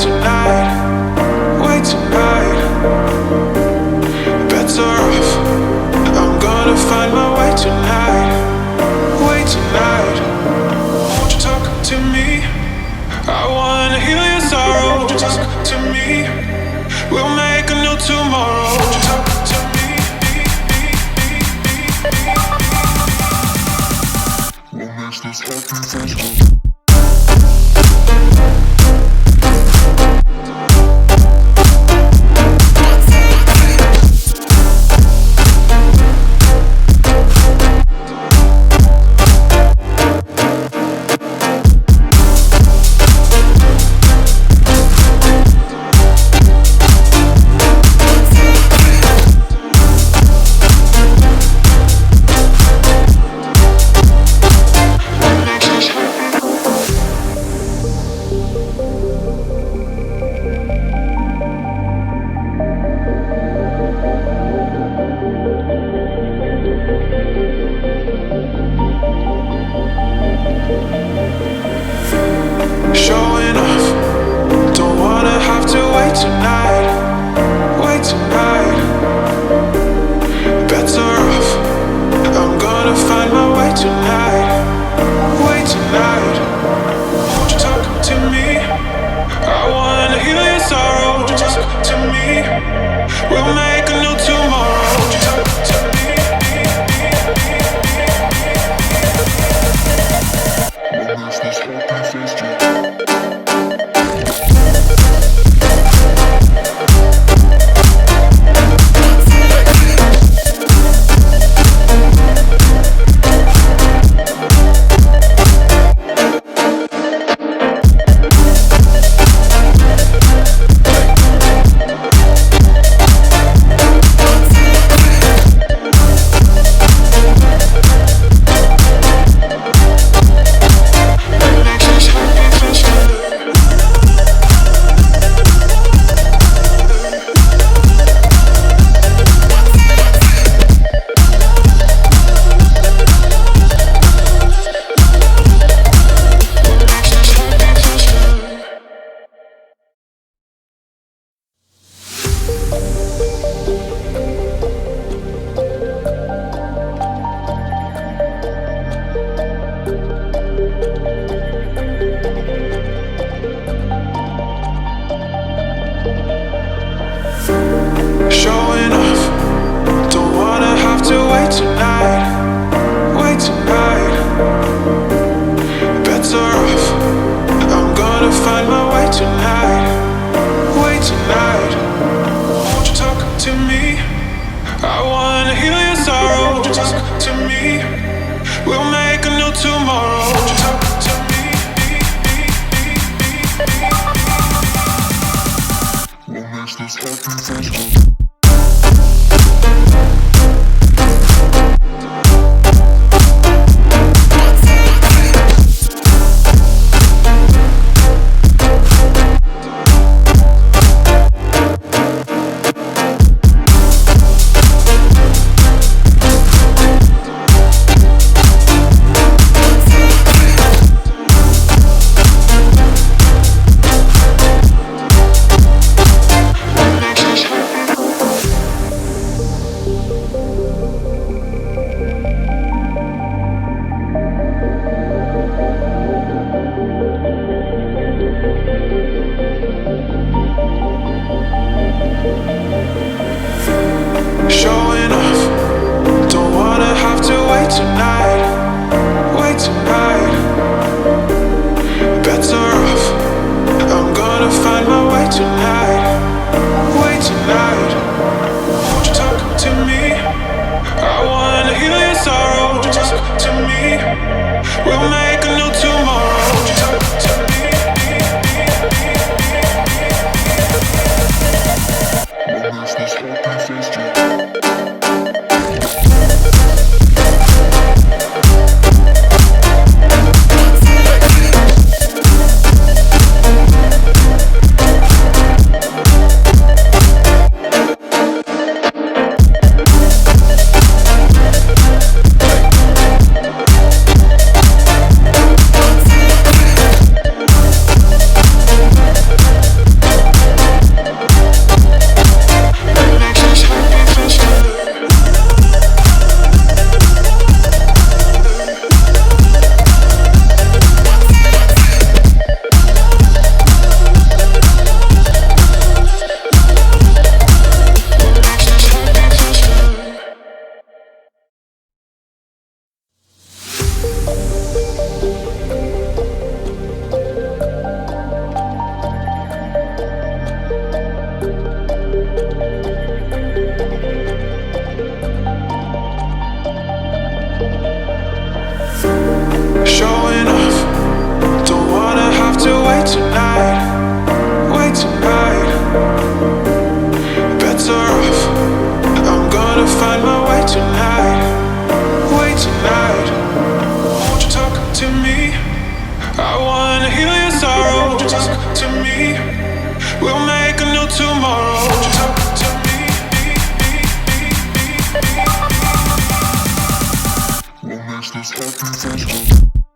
tonight, wait tonight. Bets are off, I'm gonna find my way tonight, wait tonight. Won't you talk to me? I wanna heal your sorrow. Won't you talk to me? We'll make a new tomorrow. Won't you talk to me? What makes this happy face? Showing off, don't wanna have to wait tonight, wait tonight. Bets are off, I'm gonna find my way tonight, wait tonight. Won't you talk to me? I wanna heal your sorrow. Won't you talk to me? We'll make a new tomorrow. Won't you talk to me? What makes this happy face? tonight, wait tonight. Bets are off. I'm gonna find my way tonight, wait tonight. Won't you talk to me? I wanna heal your sorrow. Won't you talk to me? We'll make a new tomorrow. Won't you talk to me? What makes this happy?